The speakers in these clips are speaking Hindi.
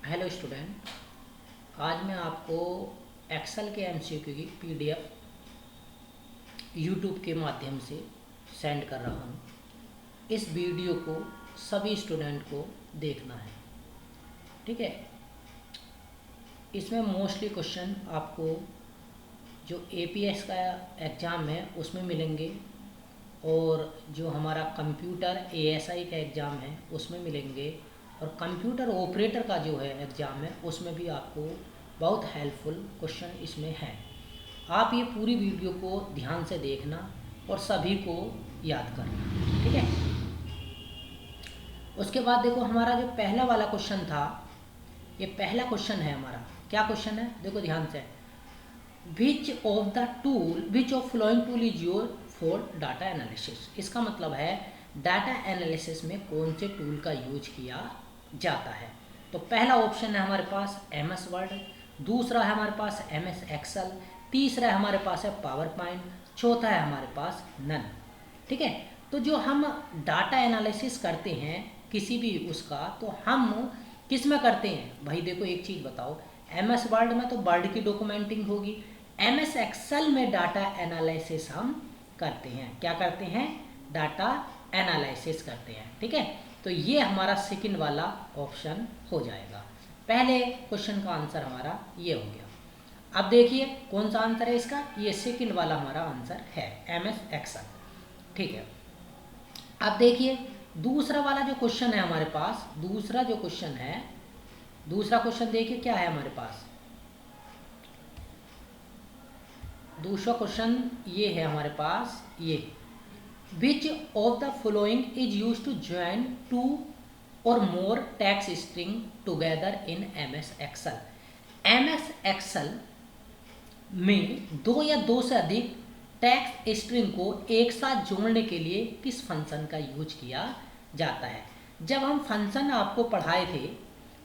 हेलो स्टूडेंट, आज मैं आपको एक्सेल के एमसीक्यू की पीडीएफ यूट्यूब के माध्यम से सेंड कर रहा हूँ। इस वीडियो को सभी स्टूडेंट को देखना है, ठीक है। इसमें मोस्टली क्वेश्चन आपको जो एपीएस का एग्ज़ाम है उसमें मिलेंगे और जो हमारा कंप्यूटर एएसआई का एग्ज़ाम है उसमें मिलेंगे और कंप्यूटर ऑपरेटर का जो है एग्ज़ाम है उसमें भी आपको बहुत हेल्पफुल क्वेश्चन इसमें है। आप ये पूरी वीडियो को ध्यान से देखना और सभी को याद करना, ठीक है। उसके बाद देखो हमारा जो पहला वाला क्वेश्चन था, ये पहला क्वेश्चन है हमारा। क्या क्वेश्चन है देखो ध्यान से। Which of flowing tool is your for data analysis. इसका मतलब है डाटा एनालिसिस में कौन से टूल का यूज किया जाता है। तो पहला ऑप्शन है हमारे पास एमएस वर्ड, दूसरा है हमारे पास एमएस एक्सेल, तीसरा है हमारे पास है पावर पॉइंट, चौथा है हमारे पास नन, ठीक है। तो जो हम डाटा एनालिसिस करते हैं किसी भी उसका, तो हम किस में करते हैं भाई। देखो एक चीज़ बताओ, एमएस वर्ड में तो वर्ड की डॉक्यूमेंटिंग होगी, एमएस एक्सेल में डाटा एनालिसिस हम करते हैं। क्या करते हैं? डाटा एनालिसिस करते हैं, ठीक है। तो ये हमारा सेकंड वाला ऑप्शन हो जाएगा। पहले क्वेश्चन का आंसर हमारा ये हो गया। अब देखिए कौन सा आंसर है इसका, ये सेकंड वाला हमारा आंसर है एमएस एक्सेल, ठीक है। अब देखिए दूसरा वाला जो क्वेश्चन है हमारे पास, दूसरा जो क्वेश्चन है, दूसरा क्वेश्चन देखिए क्या है हमारे पास। दूसरा क्वेश्चन ये है हमारे पास, ये which of the following is use to join two or more text string together in MS Excel. MS Excel में दो या दो से अधिक टेक्स्ट स्ट्रिंग को एक साथ जोड़ने के लिए किस फंक्शन का यूज किया जाता है। जब हम फंक्शन आपको पढ़ाए थे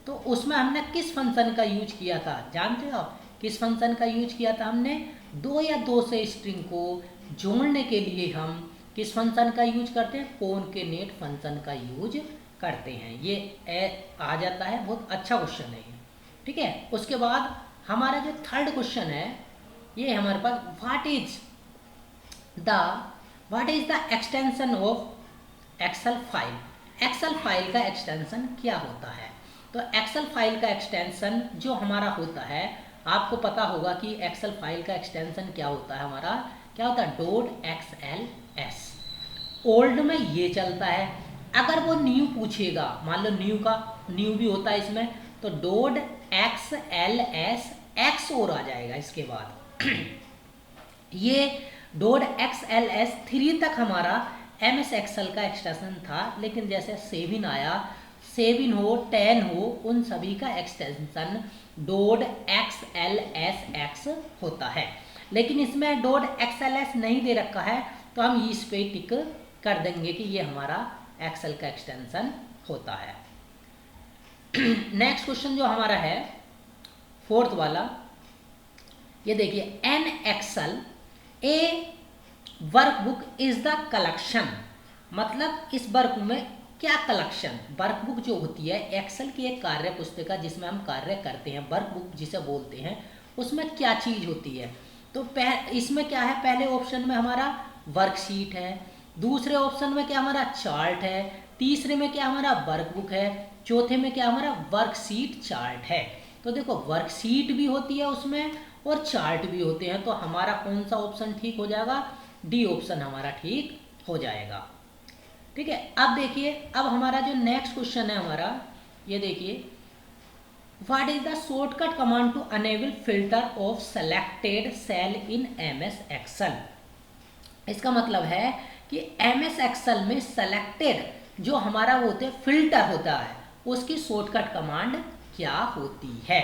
तो उसमें हमने किस फंक्शन का यूज किया था, जानते हो आप किस फंक्शन का यूज किया था हमने? दो या दो से स्ट्रिंग को जोड़ने के लिए हम किस फंक्शन का यूज करते हैं? कॉनकेनेट फंक्शन का यूज करते हैं। ये आ जाता है, बहुत अच्छा क्वेश्चन है ये, ठीक है। उसके बाद हमारा जो थर्ड क्वेश्चन है ये हमारे पास, what is the extension of Excel file. Excel file का एक्सटेंशन क्या होता है? तो एक्सेल फाइल का एक्सटेंशन जो हमारा होता है, आपको पता होगा कि एक्सेल फाइल का एक्सटेंशन क्या होता है हमारा, क्या होता है? .xls। ओल्ड में ये चलता है, अगर वो न्यू पूछेगा, मान लो न्यू भी होता है इसमें, तो .xls x और आ जाएगा इसके बाद ये .xls 3 तक हमारा एमएस एक्सेल का एक्सटेंशन था, लेकिन जैसे 7 आया, 7 हो 10 हो, उन सभी का एक्सटेंशन .xlsx होता है। लेकिन इसमें .xls नहीं दे रखा है, तो हम इस पे टिक कर देंगे कि ये हमारा एक्सेल का एक्सटेंशन होता है। नेक्स्ट क्वेश्चन जो हमारा है फोर्थ वाला, ये देखिए, an Excel a workbook is the collection. मतलब इस वर्क में क्या कलेक्शन, वर्कबुक जो होती है एक्सेल की एक कार्य पुस्तिका जिसमें हम कार्य करते हैं, वर्कबुक जिसे बोलते हैं, उसमें क्या चीज़ होती है? तो इसमें क्या है, पहले ऑप्शन में हमारा वर्कशीट है, दूसरे ऑप्शन में क्या हमारा चार्ट है, तीसरे में क्या हमारा वर्कबुक है, चौथे में क्या हमारा वर्कशीट चार्ट है। तो देखो वर्कशीट भी होती है उसमें और चार्ट भी होते हैं, तो हमारा कौन सा ऑप्शन ठीक हो जाएगा? डी ऑप्शन हमारा ठीक हो जाएगा, ठीक है। अब देखिए, अब हमारा जो नेक्स्ट क्वेश्चन है हमारा, ये देखिए, what is the shortcut command to enable filter of selected cell in MS Excel. इसका मतलब है कि एमएस एक्सेल में सेलेक्टेड जो हमारा वो होते फिल्टर होता है, उसकी शॉर्टकट कमांड क्या होती है।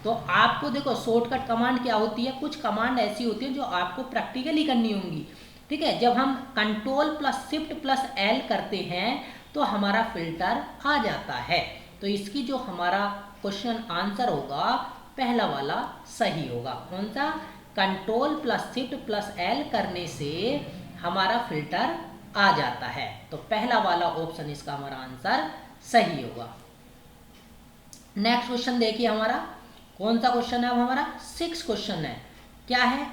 तो आपको देखो शॉर्टकट कमांड क्या होती है, कुछ कमांड ऐसी होती है जो आपको प्रैक्टिकली करनी होंगी, ठीक है। जब हम Ctrl+Shift+L करते हैं तो हमारा फिल्टर आ जाता है। तो इसकी जो हमारा क्वेश्चन आंसर होगा पहला वाला सही होगा। कौन सा? Ctrl+Shift+L करने से हमारा फिल्टर आ जाता है, तो पहला वाला ऑप्शन इसका हमारा आंसर सही होगा। नेक्स्ट क्वेश्चन देखिए हमारा कौन सा क्वेश्चन है, अब हमारा 6 क्वेश्चन है। क्या है,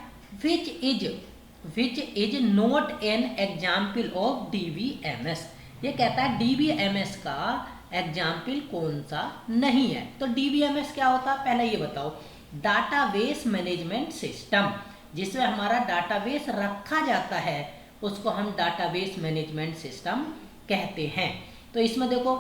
which is not an example of DBMS. ये कहता है डीबीएमएस का एग्जाम्पल कौन सा नहीं है। तो डीबीएमएस क्या होता है पहले ये बताओ। डाटाबेस मैनेजमेंट सिस्टम, जिसमें हमारा डाटाबेस रखा जाता है उसको हम डाटाबेस मैनेजमेंट सिस्टम कहते हैं। तो इसमें देखो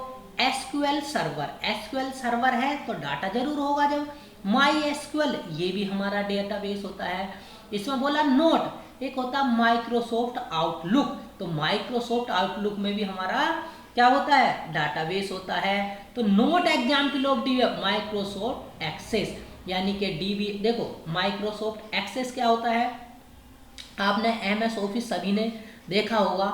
एसक्यूएल सर्वर है तो डाटा जरूर होगा। जब माई एसक्यूएल ये भी हमारा डेटाबेस होता है। इसमें बोला नोट, एक होता माइक्रोसॉफ्ट आउटलुक, तो माइक्रोसॉफ्ट आउटलुक में भी हमारा क्या होता है, डाटाबेस होता है। तो note example of DB Microsoft Access, यानी कि डीबी देखो माइक्रोसॉफ्ट एक्सेस क्या होता है, आपने एमएस ऑफिस सभी ने देखा होगा,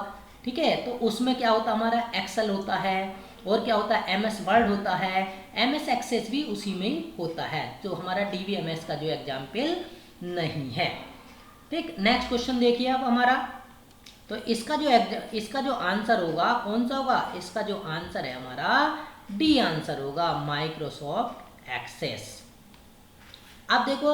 ठीक है। तो उसमें क्या होता है, हमारा एक्सेल होता है और क्या होता है, एमएस वर्ड होता है, एमएस एक्सेस भी उसी में होता है। तो हमारा डीबीएमएस का जो एग्जाम्पल नहीं है। ठीक, नेक्स्ट क्वेश्चन देखिए अब हमारा। तो इसका जो आंसर होगा कौन सा होगा, इसका जो आंसर है हमारा डी आंसर होगा, माइक्रोसॉफ्ट एक्सेस। अब देखो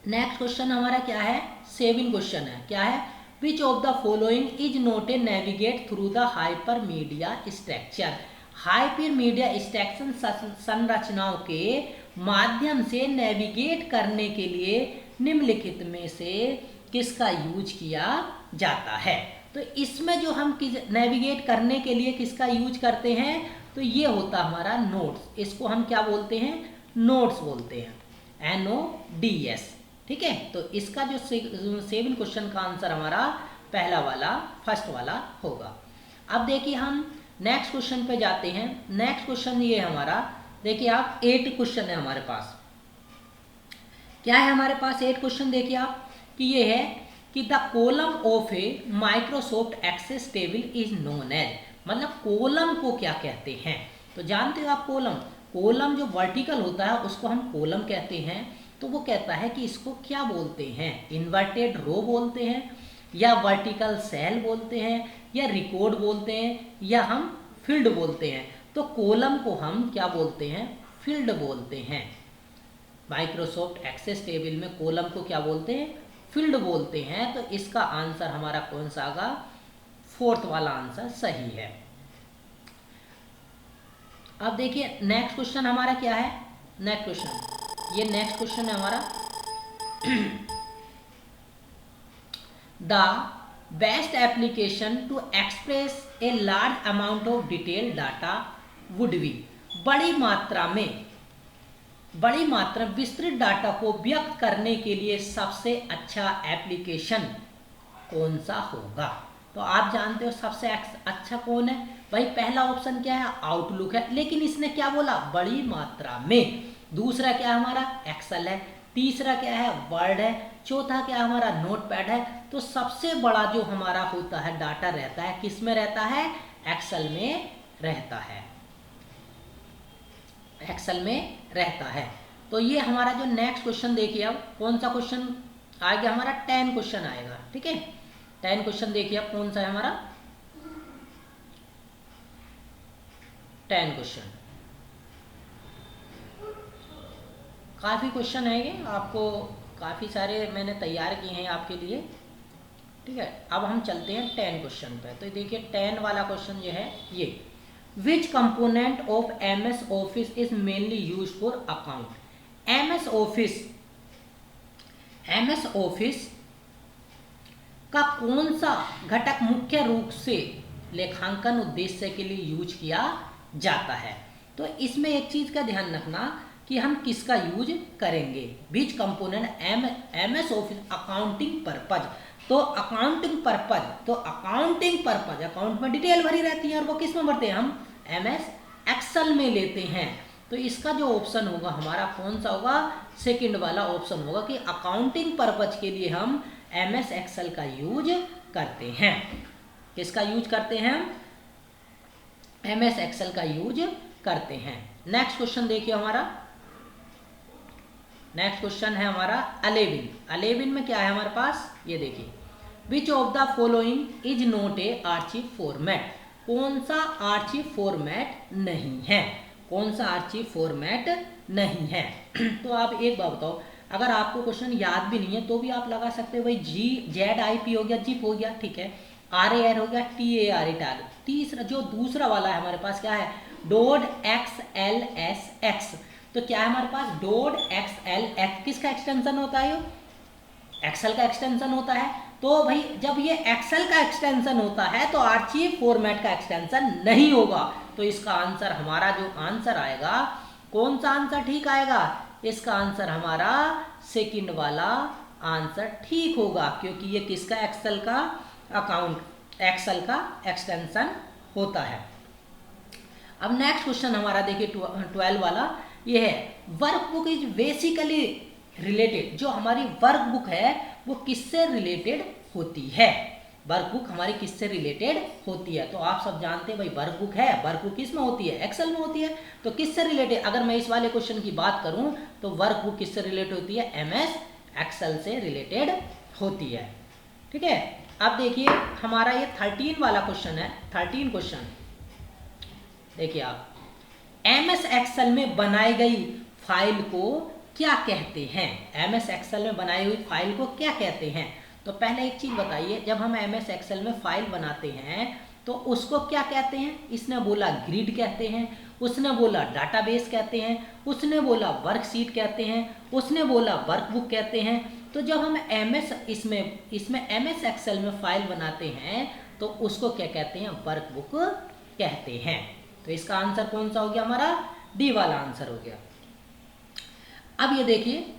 नेक्स्ट क्वेश्चन हमारा क्या है, 7 क्वेश्चन है। क्या है, विच of the following is not a navigate through the hyper media structure. Hyper media structure संरचनाओं के माध्यम से नेविगेट करने के लिए निम्नलिखित में से किसका यूज किया जाता है। तो इसमें जो हम नेविगेट करने के लिए किसका यूज करते हैं, तो ये होता हमारा नोट्स। इसको हम क्या बोलते हैं, नोट्स बोलते हैं, NODS। ठीक है, तो इसका जो 7 क्वेश्चन का आंसर हमारा पहला वाला फर्स्ट वाला होगा। अब देखिए हम नेक्स्ट क्वेश्चन पे जाते हैं। नेक्स्ट क्वेश्चन ये हमारा देखिए आप 8 क्वेश्चन है हमारे पास। क्या है हमारे पास 8 क्वेश्चन, देखिए आप कि ये है कि the column of a Microsoft Access table is known as, मतलब कॉलम को क्या कहते हैं। तो जानते हो आप कॉलम जो वर्टिकल होता है उसको हम कॉलम कहते हैं। तो वो कहता है कि इसको क्या बोलते हैं, इन्वर्टेड रो बोलते हैं, या वर्टिकल सेल बोलते हैं, या रिकॉर्ड बोलते हैं, या हम फील्ड बोलते हैं। तो कॉलम को हम क्या बोलते हैं, फील्ड बोलते हैं। माइक्रोसॉफ्ट एक्सेस टेबल में कॉलम को क्या बोलते हैं, फील्ड बोलते हैं। तो इसका आंसर हमारा कौन सा आएगा, 4th वाला आंसर सही है। अब देखिए नेक्स्ट क्वेश्चन हमारा क्या है, नेक्स्ट क्वेश्चन है हमारा the best application to express a large amount of detail data would be. बड़ी मात्रा विस्तृत डाटा को व्यक्त करने के लिए सबसे अच्छा एप्लीकेशन कौन सा होगा। तो आप जानते हो सबसे अच्छा कौन है भाई, पहला ऑप्शन क्या है, आउटलुक है, लेकिन इसने क्या बोला, बड़ी मात्रा में। दूसरा क्या हमारा एक्सेल है, तीसरा क्या है, वर्ड है, चौथा क्या हमारा नोटपैड है। तो सबसे बड़ा जो हमारा होता है डाटा रहता है किस में रहता है, एक्सेल में रहता है, एक्सेल में रहता है। तो ये हमारा जो नेक्स्ट क्वेश्चन देखिए अब कौन सा क्वेश्चन आएगा, हमारा 10 क्वेश्चन आएगा। ठीक है, 10 क्वेश्चन देखिए अब कौन सा है हमारा 10 क्वेश्चन। काफ़ी क्वेश्चन आएंगे, आपको काफ़ी सारे मैंने तैयार किए हैं आपके लिए। ठीक है, अब हम चलते हैं 10 क्वेश्चन पे। तो देखिए 10 वाला क्वेश्चन जो है ये, विच component of MS office is mainly use for account. MS office का कौन सा घटक मुख्य रूप से लेखांकन उद्देश्य के लिए यूज किया जाता है। तो इसमें एक चीज़ का ध्यान रखना कि हम किसका यूज करेंगे, विच component MS office accounting purpose. तो अकाउंटिंग पर्पज अकाउंट में डिटेल भरी रहती है और वो किस में भरते हैं, हम MS एक्सेल में लेते हैं। तो इसका जो ऑप्शन होगा हमारा कौन सा होगा, सेकंड वाला ऑप्शन होगा कि अकाउंटिंग पर्पज के लिए हम MS एक्सेल का यूज करते हैं। किसका यूज करते हैं, MS एक्सेल का यूज करते हैं। नेक्स्ट क्वेश्चन देखिए हमारा, नेक्स्ट क्वेश्चन है हमारा 11 में क्या है हमारे पास, ये देखिए, विच of the following is not a archive format. कौन सा आर्चिव फॉर्मेट नहीं है, कौन सा आर्चिव फॉर्मेट नहीं है। तो आप एक बात बताओ, अगर आपको क्वेश्चन याद भी नहीं है तो भी आप लगा सकते हो भाई ZIP हो गया, जिप हो गया, ठीक है, RAR हो गया, TAR टैग। तीसरा जो दूसरा वाला है हमारे पास क्या है, डॉड XLSX। तो क्या है हमारे पास डॉड XLX, किसका एक्सटेंशन होता है, एक्सेल का एक्सटेंशन होता है। तो भाई जब ये एक्सेल का एक्सटेंशन होता है तो आर्चिव फॉर्मेट का एक्सटेंशन नहीं होगा। तो इसका आंसर हमारा जो आंसर आएगा, कौन सा आंसर ठीक आएगा, इसका आंसर हमारा सेकंड वाला आंसर ठीक होगा, क्योंकि ये किसका एक्सेल का अकाउंट एक्सेल का एक्सटेंशन होता है। अब नेक्स्ट क्वेश्चन हमारा देखिए 12 वाला, ये है वर्कबुक इज बेसिकली रिलेटेड। जो हमारी वर्कबुक है वो किससे रिलेटेड होती है, वर्कबुक हमारी किससे रिलेटेड होती है। तो आप सब जानते हैं भाई वर्कबुक है, वर्कबुक किस में होती है, एक्सेल में होती है। तो किससे रिलेटेड, अगर मैं इस वाले क्वेश्चन की बात करूं तो वर्कबुक किससे रिलेटेड होती है, MS एक्सेल से रिलेटेड होती है। ठीक है, अब देखिए हमारा ये 13 वाला क्वेश्चन है। 13 क्वेश्चन देखिए आप, MS एक्सेल में बनाई गई फाइल को क्या कहते हैं, MS एक्सेल में बनाई हुई फाइल को क्या कहते हैं। तो पहले एक चीज बताइए, जब हम MS एक्सेल में फाइल बनाते हैं तो उसको क्या कहते हैं। इसने बोला ग्रिड कहते हैं, उसने बोला डाटाबेस कहते हैं, उसने बोला वर्कशीट कहते हैं, उसने बोला वर्कबुक कहते हैं। तो जब हम इसमें MS एक्सेल में फाइल बनाते हैं तो उसको क्या कहते हैं, वर्कबुक कहते हैं। तो इसका आंसर कौन सा हो गया, हमारा डी वाला आंसर हो गया। अब ये देखिए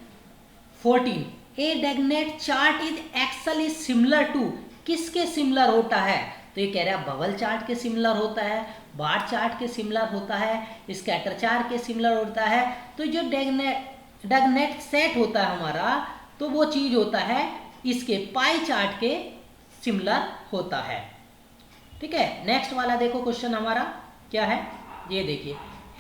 14, a doughnut chart is Excel is similar to, किसके सिमिलर होता है। तो ये कह रहा है बबल चार्ट के सिमिलर होता है, बार चार्ट के सिमिलर होता है, स्कैटर चार्ट के सिमिलर होता है। तो जो डेगनेट सेट होता है हमारा, तो वो चीज होता है इसके पाई चार्ट के सिमिलर होता है। ठीक है, नेक्स्ट वाला देखो क्वेश्चन हमारा क्या है, ये देखिए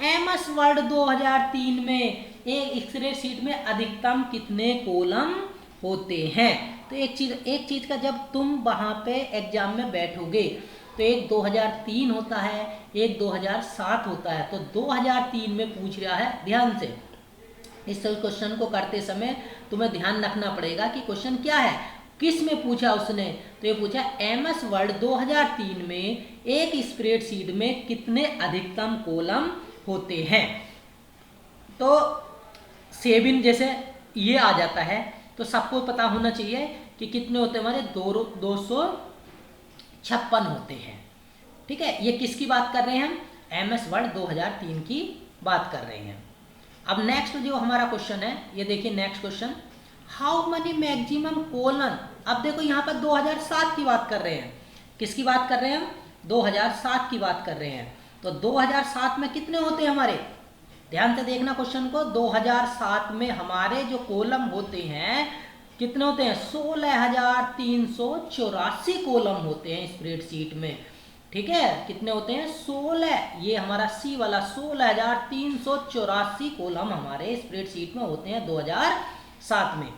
MS वर्ड 2003 में एक स्प्रेडशीट में अधिकतम कितने कॉलम होते हैं। तो एक चीज का जब तुम वहां पे एग्जाम में बैठोगे तो एक 2003 होता है, एक 2007 होता है। तो 2003 में पूछ रहा है, ध्यान से इस क्वेश्चन को करते समय तुम्हें ध्यान रखना पड़ेगा कि क्वेश्चन क्या है, किस में पूछा उसने। तो ये पूछा MS वर्ड 2003 में एक स्प्रेडशीट में कितने अधिकतम कॉलम होते हैं। तो 7 जैसे ये आ जाता है तो सबको पता होना चाहिए कि कितने होते हैं, हमारे 256 होते हैं। ठीक है, ये किसकी बात कर रहे हैं हम, MS वर्ड 2003 की बात कर रहे हैं। अब नेक्स्ट जो हमारा क्वेश्चन है, ये देखिए next question, how many maximum colon. अब देखो यहाँ पर 2007 की बात कर रहे हैं, किसकी बात कर रहे हैं हम, 2007 की बात कर रहे हैं। तो 2007 में कितने होते हैं हमारे, ध्यान से देखना क्वेश्चन को। 2007 में हमारे जो कॉलम होते हैं कितने होते हैं, 16,384 कॉलम होते हैं स्प्रेडशीट में। ठीक है, कितने होते हैं, 16, ये हमारा सी वाला 16,384 कॉलम हमारे स्प्रेडशीट में होते हैं 2007 में।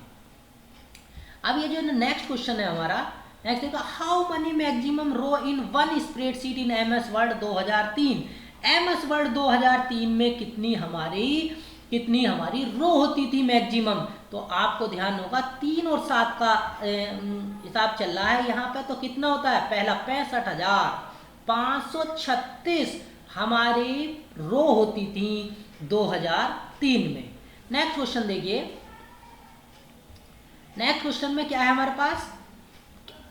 अब ये जो नेक्स्ट क्वेश्चन है हमारा, नेक्स्ट देखो, how many maximum row in one spreadsheet in MS Word 2003। MS Word 2003 में कितनी हमारी रो होती थी मैक्सिमम। तो आपको ध्यान होगा 3 और 7 का हिसाब चल रहा है यहाँ पे। तो कितना होता है, पहला 65,536 हमारी रो होती थी 2003 में। नेक्स्ट क्वेश्चन देखिए, नेक्स्ट क्वेश्चन में क्या है हमारे पास,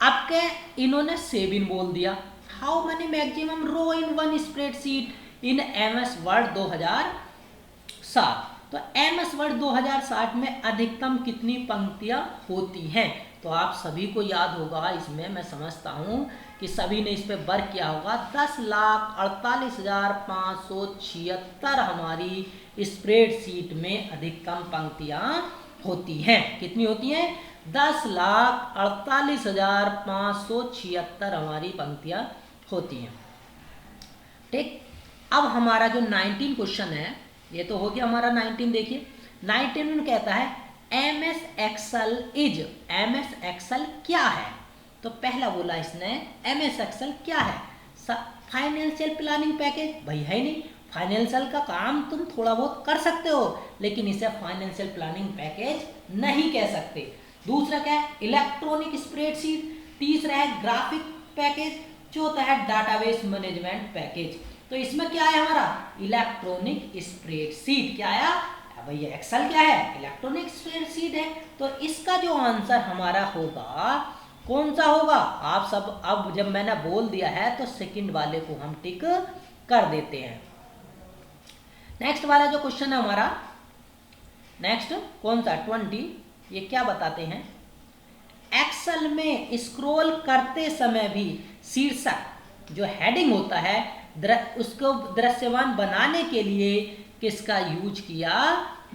आपके इन्होंने 7 बोल दिया। How many maximum row in one spreadsheet in MS Word 2007। तो MS वर्ड 2007 में अधिकतम कितनी पंक्तियां होती हैं। तो आप सभी को याद होगा, इसमें मैं समझता हूं कि सभी ने इस पे वर्क किया होगा। 10,48,576 हमारी स्प्रेडशीट में अधिकतम पंक्तियां होती हैं। कितनी होती हैं, 10,48,576 हमारी पंक्तियां होती हैं। ठीक, अब हमारा जो 19 क्वेश्चन है, ये तो हो गया हमारा 19। देखिए 19 में कहता है MS एक्सेल क्या है। तो पहला बोला इसने MS एक्सेल क्या है, फाइनेंशियल प्लानिंग पैकेज, भाई है नहीं। फाइनेंशियल का काम तुम थोड़ा बहुत कर सकते हो, लेकिन इसे फाइनेंशियल प्लानिंग पैकेज नहीं कह सकते। दूसरा क्या है, इलेक्ट्रॉनिक स्प्रेडशीट। तीसरा है ग्राफिक पैकेज। चौथा है डाटाबेस मैनेजमेंट पैकेज। तो इसमें क्या है हमारा, इलेक्ट्रॉनिक स्प्रेडशीट। क्या आया भैया, एक्सेल क्या है, इलेक्ट्रॉनिक स्प्रेडशीट है। तो इसका जो आंसर हमारा होगा कौन सा होगा, आप सब अब जब मैंने बोल दिया है तो सेकंड वाले को हम टिक कर देते हैं। नेक्स्ट वाला जो क्वेश्चन है हमारा, नेक्स्ट कौन सा 20, ये क्या बताते हैं, एक्सेल में स्क्रॉल करते समय भी शीर्षक जो हेडिंग होता है उसको दृश्यमान बनाने के लिए किसका यूज किया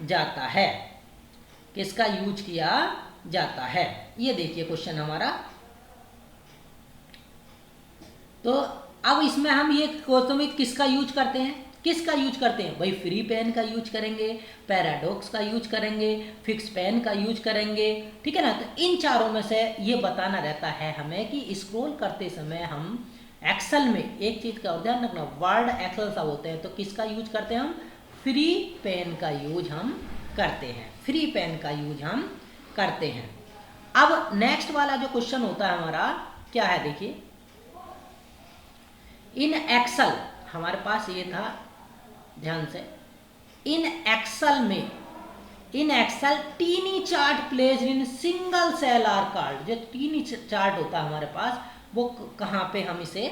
जाता है, किसका यूज किया जाता है। ये देखिए क्वेश्चन हमारा। तो अब इसमें हम ये क्वेश्चन में किसका यूज करते हैं, किसका यूज करते हैं भाई, फ्री पेन का यूज करेंगे, पैराडॉक्स का यूज करेंगे, फिक्स पेन का यूज करेंगे, ठीक है ना। तो इन चारों में से ये बताना रहता है हमें कि स्क्रॉल करते समय हम एक्सेल में एक चीज का और ध्यान रखना, वर्ड एक्सेल सब होते हैं, तो किसका यूज करते हैं हम, फ्री पेन का यूज हम करते हैं, फ्री पेन का यूज हम करते हैं। अब नेक्स्ट वाला जो क्वेश्चन होता है हमारा क्या है, देखिए इन एक्सेल, हमारे पास ये था ध्यान से, इन एक्सेल में, in Excel tiny chart place in single cell are card. जो टीनी चार्ट होता है हमारे पास वो कहाँ पे हम इसे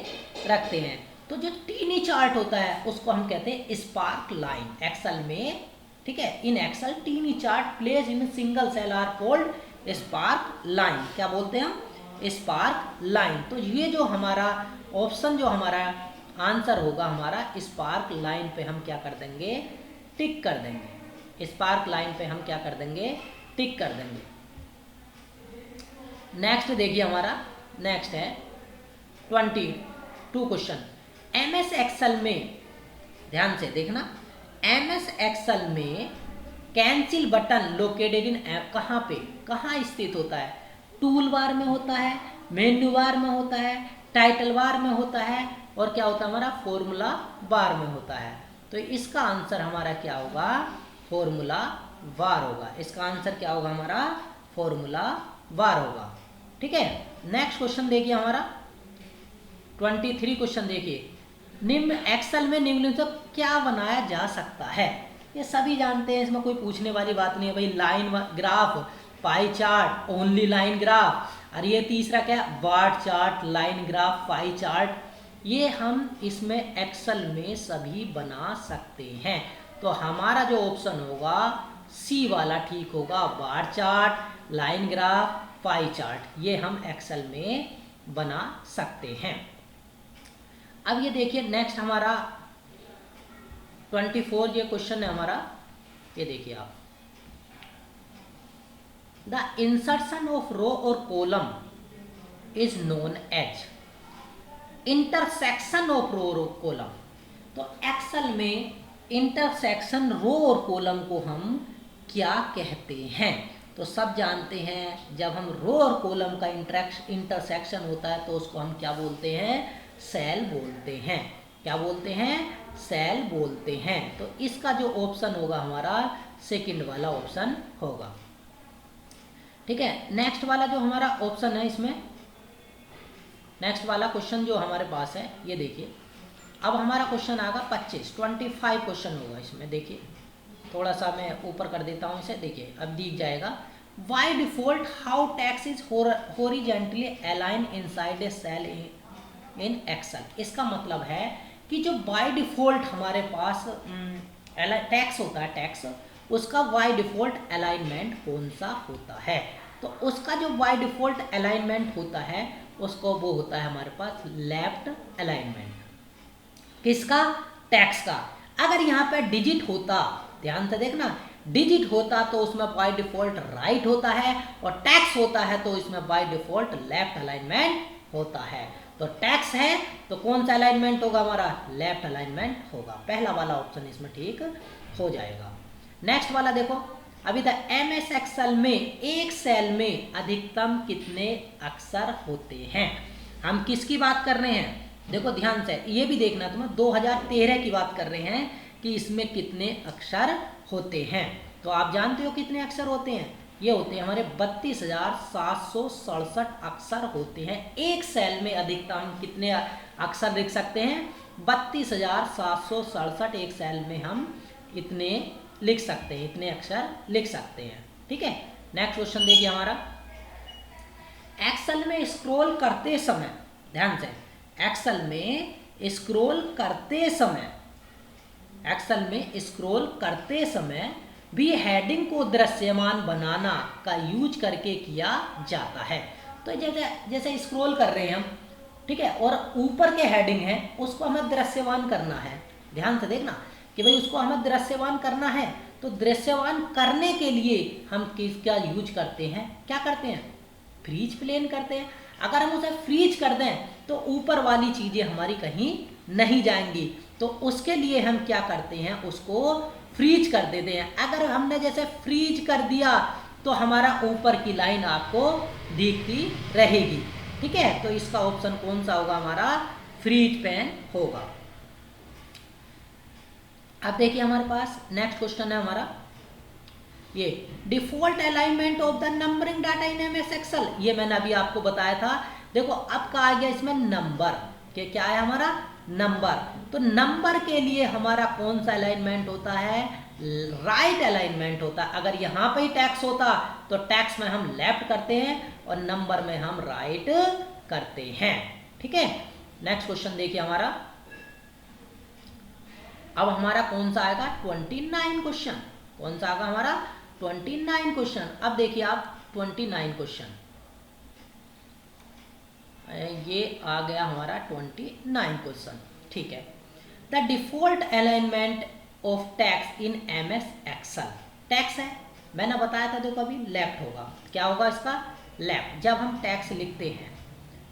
रखते हैं, तो जो टीनी चार्ट होता है उसको हम कहते हैं स्पार्क लाइन एक्सेल में, ठीक है। In Excel tiny chart place in single cell are called sparkline. क्या बोलते हैं हम, स्पार्क लाइन। तो ये जो हमारा ऑप्शन जो हमारा आंसर होगा हमारा, स्पार्क लाइन पे हम क्या कर देंगे, टिक कर देंगे, स्पार्क लाइन पे हम क्या कर देंगे, टिक कर देंगे। नेक्स्ट देखिए हमारा, नेक्स्ट है 22 क्वेश्चन। एमएस एक्सेल में, ध्यान से देखना, एमएस एक्सेल में cancel button located in app कहाँ पे, कहाँ स्थित होता है, टूल बार में होता है, मेन्यू बार में होता है, टाइटल बार में होता है, और क्या होता है हमारा, फॉर्मूला बार में होता है। तो इसका आंसर हमारा क्या होगा, फॉर्मूला बार होगा। इसका आंसर क्या होगा हमारा, फॉर्मूला बार होगा, ठीक है। नेक्स्ट क्वेश्चन देखिए हमारा 23 क्वेश्चन देखिए, निम्न एक्सेल में निम्न से क्या बनाया जा सकता है। ये सभी जानते हैं, इसमें कोई पूछने वाली बात नहीं है भाई। Line graph, pie chart, only line graph, और ये तीसरा क्या, bar chart, line graph, pie chart, ये हम इसमें एक्सेल में सभी बना सकते हैं। तो हमारा जो ऑप्शन होगा सी वाला ठीक होगा, bar chart, line graph, pie chart, ये हम एक्सेल में बना सकते हैं। अब ये देखिए नेक्स्ट हमारा 24 ये क्वेश्चन है हमारा, ये देखिए आप, द इंसर्शन ऑफ रो और column is known as intersection of row और कॉलम। तो एक्सेल में इंटरसेक्शन रो और कॉलम को हम क्या कहते हैं, तो सब जानते हैं जब हम रो और कॉलम का इंटरसेक्शन होता है तो उसको हम क्या बोलते हैं, सेल बोलते हैं। क्या बोलते हैं, सेल बोलते हैं। तो इसका जो ऑप्शन होगा हमारा सेकंड वाला ऑप्शन होगा, ठीक है। नेक्स्ट वाला जो हमारा ऑप्शन है इसमें, नेक्स्ट वाला क्वेश्चन जो हमारे पास है ये देखिए, अब हमारा क्वेश्चन आएगा 25 क्वेश्चन होगा इसमें। देखिए थोड़ा सा मैं ऊपर कर देता हूँ इसे, देखिए अब दिख जाएगा। By default how text is horizontally align inside a cell in Excel. इसका मतलब है कि जो बाय डिफॉल्ट हमारे पास टेक्स्ट होता है, टेक्स्ट उसका बाय डिफॉल्ट अलाइनमेंट कौन सा होता है, तो उसका जो बाय डिफॉल्ट अलाइनमेंट होता है उसको वो होता है हमारे पास लेफ्ट अलाइनमेंट। किसका, टेक्स्ट का। अगर यहाँ पे डिजिट होता, ध्यान से देखना, डिजिट होता तो उसमें बाय डिफॉल्ट राइट होता है, और टैक्स होता है तो इसमें बाय डिफॉल्ट लेफ्ट अलाइनमेंट होता है। तो टैक्स है तो कौन सा अलाइनमेंट होगा हमारा, लेफ्ट अलाइनमेंट होगा। पहला वाला ऑप्शन इसमें ठीक हो जाएगा। नेक्स्ट वाला देखो, अभी तक एमएस एक्सेल में एक सेल में अधिकतम कितने अक्षर होते हैं। हम किसकी बात कर रहे हैं, देखो ध्यान से ये भी देखना तुम्हें, 2013 की बात कर रहे हैं कि इसमें कितने अक्षर होते हैं। तो आप जानते हो कितने अक्षर होते हैं, ये होते हैं हमारे 32,767 अक्षर होते हैं। एक सेल में अधिकतम कितने अक्षर लिख सकते हैं, 32,767 एक सेल में हम इतने लिख सकते हैं, इतने अक्षर लिख सकते हैं। ठीक है, नेक्स्ट क्वेश्चन देखिए हमारा, एक्सेल में स्क्रॉल करते समय, ध्यान से, एक्सेल में स्क्रॉल करते समय, एक्सेल में स्क्रॉल करते समय भी हेडिंग को दृश्यमान बनाना का यूज करके किया जाता है। तो जैसे स्क्रॉल कर रहे हैं हम, ठीक है, और ऊपर के हेडिंग है उसको हमें दृश्यमान करना है। ध्यान से देखना कि भाई उसको हमें दृश्यमान करना है, तो दृश्यमान करने के लिए हम किसका यूज करते हैं, क्या करते हैं, फ्रीज प्लेन करते हैं। अगर हम उसे फ्रीज कर दें तो ऊपर वाली चीज़ें हमारी कहीं नहीं जाएंगी, तो उसके लिए हम क्या करते हैं, उसको फ्रीज कर देते हैं। अगर हमने जैसे फ्रीज कर दिया तो हमारा ऊपर की लाइन आपको दिखती रहेगी। ठीक है, तो इसका ऑप्शन कौन सा होगा, हमारा फ्रीज पेन होगा। अब देखिए हमारे पास नेक्स्ट क्वेश्चन है हमारा, ये default alignment of the numbering data in MS Excel, ये मैंने अभी आपको बताया था। देखो अब का आ गया इसमें नंबर, के क्या है हमारा नंबर। तो नंबर के लिए हमारा कौन सा अलाइनमेंट होता है, राइट अलाइनमेंट होता है। अगर यहाँ पे ही टैक्स होता तो टैक्स में हम लेफ्ट करते हैं और नंबर में हम राइट करते हैं। ठीक है, नेक्स्ट क्वेश्चन देखिए हमारा, अब हमारा कौन सा आएगा 29 क्वेश्चन, कौन सा आएगा हमारा 29 क्वेश्चन। अब देखिए आप 29 क्वेश्चन, ये आ गया हमारा 29 क्वेश्चन। ठीक है, the default alignment of text in MS Excel, text है मैंने बताया था, देखो अभी लेफ्ट होगा, क्या होगा इसका लेफ्ट। जब हम टैक्स लिखते हैं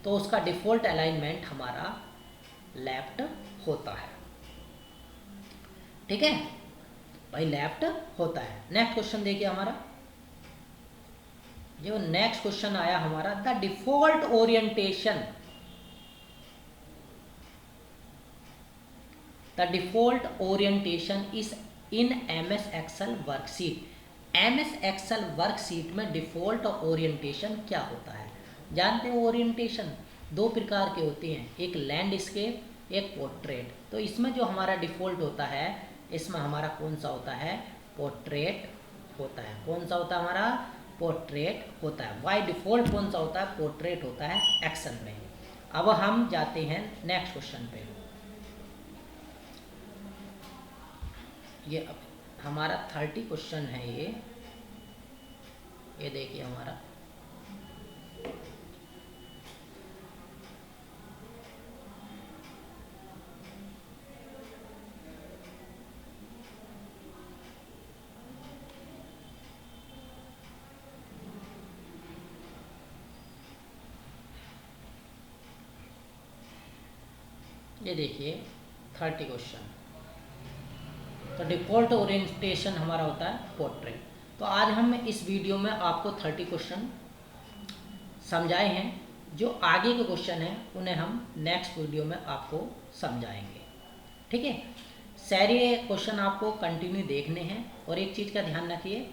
तो उसका डिफॉल्ट अलाइनमेंट हमारा लेफ्ट होता है। ठीक है भाई, लेफ्ट होता है। नेक्स्ट क्वेश्चन देखिए हमारा, जो नेक्स्ट क्वेश्चन आया हमारा, the default orientation, the default orientation is in MS Excel worksheet. MS Excel worksheet में डिफॉल्ट ओरिएंटेशन क्या होता है, जानते हो ओरिएंटेशन दो प्रकार के होते हैं, एक लैंडस्केप, एक पोर्ट्रेट। तो इसमें जो हमारा डिफॉल्ट होता है, इसमें हमारा कौन सा होता है, पोर्ट्रेट होता है। कौन सा होता है हमारा, पोर्ट्रेट होता है। बाय डिफॉल्ट कौन सा होता है, पोर्ट्रेट होता है एक्सेल में। अब हम जाते हैं नेक्स्ट क्वेश्चन पे, ये हमारा 30 क्वेश्चन है ये देखिए हमारा, ये देखिए 30 क्वेश्चन। तो डिफॉल्ट ओरिएंटेशन हमारा होता है पोर्ट्रेट। तो आज हम इस वीडियो में आपको 30 क्वेश्चन समझाए हैं, जो आगे के क्वेश्चन हैं उन्हें हम नेक्स्ट वीडियो में आपको समझाएंगे। ठीक है, सारे क्वेश्चन आपको कंटिन्यू देखने हैं, और एक चीज़ का ध्यान रखिए,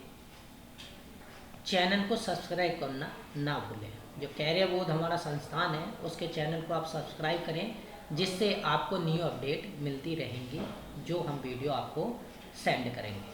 चैनल को सब्सक्राइब करना ना भूलें। जो कैरियर बोध हमारा संस्थान है उसके चैनल को आप सब्सक्राइब करें, जिससे आपको न्यू अपडेट मिलती रहेंगी, जो हम वीडियो आपको सेंड करेंगे।